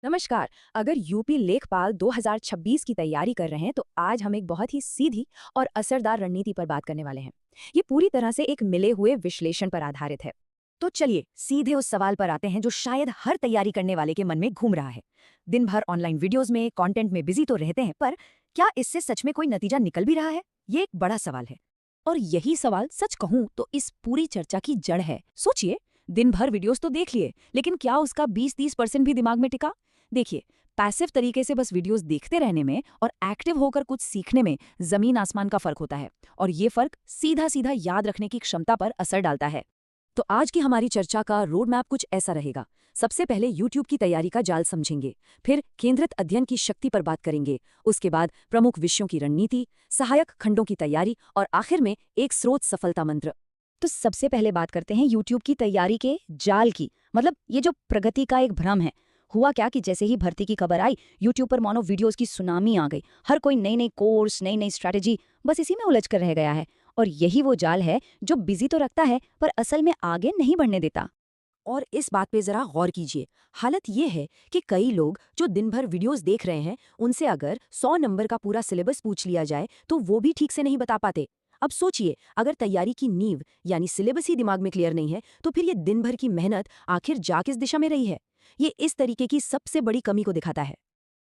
नमस्कार। अगर यूपी लेखपाल 2026 की तैयारी कर रहे हैं तो आज हम एक बहुत ही सीधी और असरदार रणनीति पर बात करने वाले हैं। ये पूरी तरह से एक मिले हुए विश्लेषण पर आधारित है। तो चलिए सीधे उस सवाल पर आते हैं जो शायद हर तैयारी करने वाले के मन में घूम रहा है। दिन भर ऑनलाइन वीडियोस में कंटेंट में बिजी तो रहते हैं, पर क्या इससे सच में कोई नतीजा निकल भी रहा है? ये एक बड़ा सवाल है। और यही सवाल सच कहूं तो इस पूरी चर्चा की जड़ है। सोचिए, दिन भर वीडियोस तो देख लिए, लेकिन क्या उसका 20-30% भी दिमाग में टिका? देखिए, पैसिव तरीके से बस वीडियोस देखते रहने में और एक्टिव होकर कुछ सीखने में जमीन आसमान का फर्क होता है। और ये फर्क सीधा सीधा याद रखने की क्षमता पर असर डालता है। तो आज की हमारी चर्चा का रोड मैप कुछ ऐसा रहेगा। सबसे पहले यूट्यूब की तैयारी का जाल समझेंगे, फिर केंद्रित अध्ययन की शक्ति पर बात करेंगे, उसके बाद प्रमुख विषयों की रणनीति, सहायक खंडों की तैयारी और आखिर में एक स्रोत सफलता मंत्र। तो सबसे पहले बात करते हैं यूट्यूब की तैयारी के जाल की, मतलब ये जो प्रगति का एक भ्रम है। हुआ क्या कि जैसे ही भर्ती की खबर आई, यूट्यूब पर मानो वीडियोस की सुनामी आ गई। हर कोई नई नई कोर्स, नई नई स्ट्रैटेजी, बस इसी में उलझ कर रह गया है। और यही वो जाल है जो बिजी तो रखता है पर असल में आगे नहीं बढ़ने देता। और इस बात पे जरा गौर कीजिए। हालत ये है कि कई लोग जो दिन भर वीडियोस देख रहे हैं, उनसे अगर 100 नंबर का पूरा सिलेबस पूछ लिया जाए तो वो भी ठीक से नहीं बता पाते। अब सोचिए, अगर तैयारी की नींव यानी सिलेबस ही दिमाग में क्लियर नहीं है, तो फिर ये दिन भर की मेहनत आखिर जा किस दिशा में रही है? ये इस तरीके की सबसे बड़ी कमी को दिखाता है।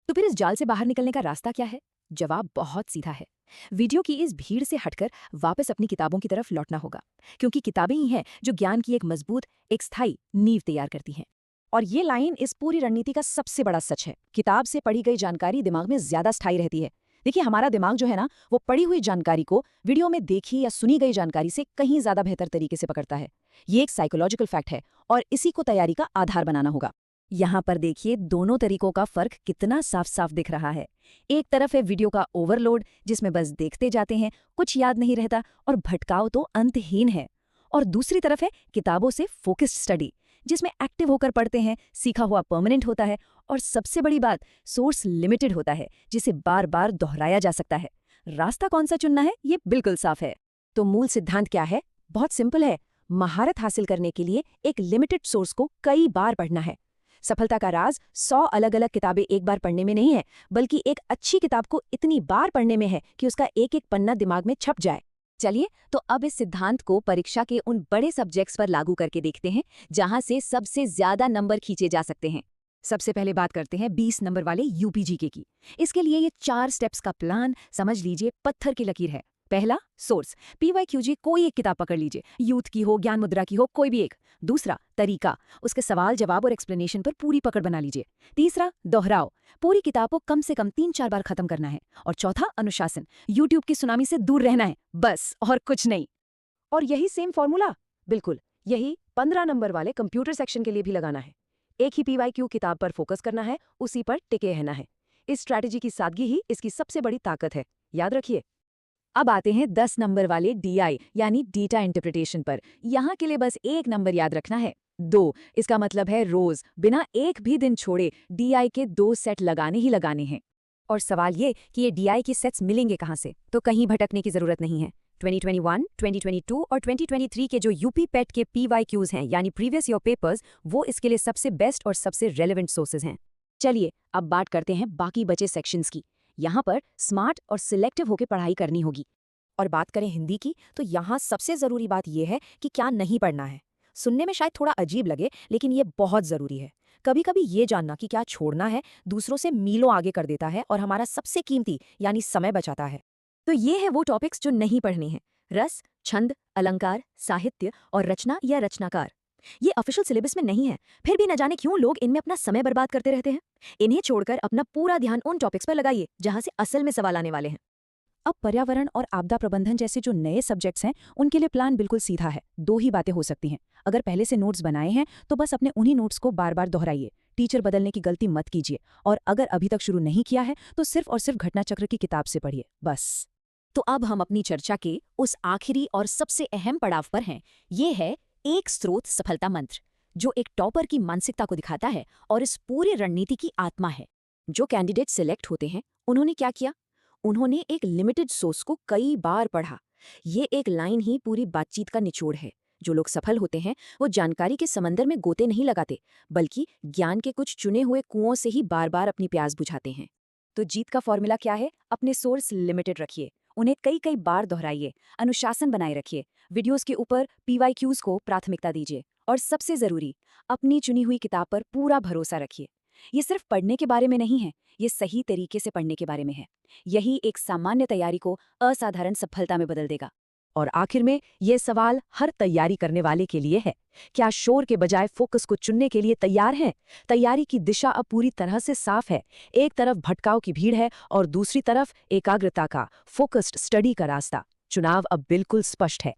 तो फिर इस जाल से बाहर निकलने का रास्ता क्या है? जवाब बहुत सीधा है। वीडियो की इस भीड़ से हटकर वापस अपनी किताबों की तरफ लौटना होगा, क्योंकि किताबें ही हैं जो ज्ञान की एक मजबूत, एक स्थायी नींव तैयार करती हैं। और ये लाइन इस पूरी रणनीति का सबसे बड़ा सच है। किताब से पढ़ी गई जानकारी दिमाग में ज्यादा स्थायी रहती है। देखिए, हमारा दिमाग जो है ना, वो पढ़ी हुई जानकारी को वीडियो में देखी या सुनी गई जानकारी से कहीं ज्यादा बेहतर तरीके से पकड़ता है। ये एक साइकोलॉजिकल फैक्ट है और इसी को तैयारी का आधार बनाना होगा। यहाँ पर देखिए, दोनों तरीकों का फर्क कितना साफ साफ दिख रहा है। एक तरफ है वीडियो का ओवरलोड, जिसमें बस देखते जाते हैं, कुछ याद नहीं रहता और भटकाव तो अंतहीन है। और दूसरी तरफ है किताबों से फोकस्ड स्टडी, जिसमें एक्टिव होकर पढ़ते हैं, सीखा हुआ परमानेंट होता है और सबसे बड़ी बात, सोर्स लिमिटेड होता है, जिसे बार बार दोहराया जा सकता है। रास्ता कौन सा चुनना है, ये बिल्कुल साफ है। तो मूल सिद्धांत क्या है? बहुत सिंपल है। महारत हासिल करने के लिए एक लिमिटेड सोर्स को कई बार पढ़ना है। सफलता का राज 100 अलग अलग किताबें एक बार पढ़ने में नहीं है, बल्कि एक अच्छी किताब को इतनी बार पढ़ने में है कि उसका एक एक पन्ना दिमाग में छप जाए। चलिए, तो अब इस सिद्धांत को परीक्षा के उन बड़े सब्जेक्ट्स पर लागू करके देखते हैं जहां से सबसे ज्यादा नंबर खींचे जा सकते हैं। सबसे पहले बात करते हैं 20 नंबर वाले यूपीजीके की। इसके लिए ये 4 स्टेप्स का प्लान समझ लीजिए, पत्थर की लकीर है। पहला, सोर्स। पीवाईक्यूजी कोई एक किताब पकड़ लीजिए, यूथ की हो, ज्ञान मुद्रा की हो, कोई भी एक। दूसरा, तरीका। उसके सवाल जवाब और एक्सप्लेनेशन पर पूरी पकड़ बना लीजिए। तीसरा, दोहराओ। पूरी किताब को कम से कम 3-4 बार खत्म करना है। और चौथा, अनुशासन। यूट्यूब की सुनामी से दूर रहना है, बस, और कुछ नहीं। और यही सेम फॉर्मूला, बिल्कुल यही 15 नंबर वाले कंप्यूटर सेक्शन के लिए भी लगाना है। एक ही पीवाईक्यू किताब पर फोकस करना है, उसी पर टिके रहना है। इस स्ट्रैटेजी की सादगी ही इसकी सबसे बड़ी ताकत है, याद रखिए। अब आते हैं 10 नंबर वाले डीआई यानी डेटा इंटरप्रिटेशन पर। यहाँ के लिए बस एक नंबर याद रखना है, 2। इसका मतलब है रोज बिना एक भी दिन छोड़े डीआई के 2 सेट लगाने ही लगाने हैं। और सवाल ये कि ये डीआई के सेट्स मिलेंगे कहाँ से? तो कहीं भटकने की जरूरत नहीं है। 2021, 2022 और 2023 के जो यूपी पेट के पीवाईक्यूज हैं यानी प्रीवियस ईयर पेपर्स, वो इसके लिए सबसे बेस्ट और सबसे रेलेवेंट सोर्सेज हैं। चलिए, अब बात करते हैं बाकी बचे सेक्शंस की। यहाँ पर स्मार्ट और सिलेक्टिव होकर पढ़ाई करनी होगी। और बात करें हिंदी की, तो यहाँ सबसे ज़रूरी बात यह है कि क्या नहीं पढ़ना है। सुनने में शायद थोड़ा अजीब लगे, लेकिन ये बहुत ज़रूरी है। कभी कभी ये जानना कि क्या छोड़ना है, दूसरों से मीलों आगे कर देता है और हमारा सबसे कीमती यानी समय बचाता है। तो ये है वो टॉपिक्स जो नहीं पढ़ने हैं। रस, छंद, अलंकार, साहित्य और रचना या रचनाकार। ये ऑफिशियल सिलेबस में नहीं है, फिर भी न जाने क्यों लोग इनमें अपना समय बर्बाद करते रहते हैं। इन्हें छोड़कर अपना पूरा ध्यान उन टॉपिक्स पर लगाइए जहां से असल में सवाल आने वाले हैं। अब पर्यावरण और आपदा प्रबंधन जैसे जो नए सब्जेक्ट्स हैं, उनके लिए प्लान बिल्कुल सीधा है। 2 ही बातें हो सकती हैं। अगर पहले से नोट्स बनाए हैं तो बस अपने उन्हीं नोट्स को बार बार दोहराइए। टीचर बदलने की गलती मत कीजिए। और अगर अभी तक शुरू नहीं किया है तो सिर्फ और सिर्फ घटना चक्र की किताब से पढ़िए, बस। तो अब हम अपनी चर्चा के उस आखिरी और सबसे अहम पड़ाव पर हैं। ये है एक स्रोत सफलता मंत्र, जो एक टॉपर की मानसिकता को दिखाता है और इस पूरी रणनीति की आत्मा है। जो कैंडिडेट सिलेक्ट होते हैं, उन्होंने क्या किया? उन्होंने एक लिमिटेड सोर्स को कई बार पढ़ा। ये एक लाइन ही पूरी बातचीत का निचोड़ है। जो लोग सफल होते हैं वो जानकारी के समंदर में गोते नहीं लगाते, बल्कि ज्ञान के कुछ चुने हुए कुओं से ही बार बार अपनी प्यास बुझाते हैं। तो जीत का फॉर्मूला क्या है? अपने सोर्स लिमिटेड रखिए, उन्हें कई कई बार दोहराइए, अनुशासन बनाए रखिए, वीडियोस के ऊपर पीवाईक्यूज को प्राथमिकता दीजिए, और सबसे जरूरी, अपनी चुनी हुई किताब पर पूरा भरोसा रखिए। ये सिर्फ पढ़ने के बारे में नहीं है, ये सही तरीके से पढ़ने के बारे में है। यही एक सामान्य तैयारी को असाधारण सफलता में बदल देगा। और आखिर में ये सवाल हर तैयारी करने वाले के लिए है, क्या शोर के बजाय फोकस को चुनने के लिए तैयार हैं? तैयारी की दिशा अब पूरी तरह से साफ है। एक तरफ भटकाव की भीड़ है और दूसरी तरफ एकाग्रता का, फोकस्ड स्टडी का रास्ता। चुनाव अब बिल्कुल स्पष्ट है।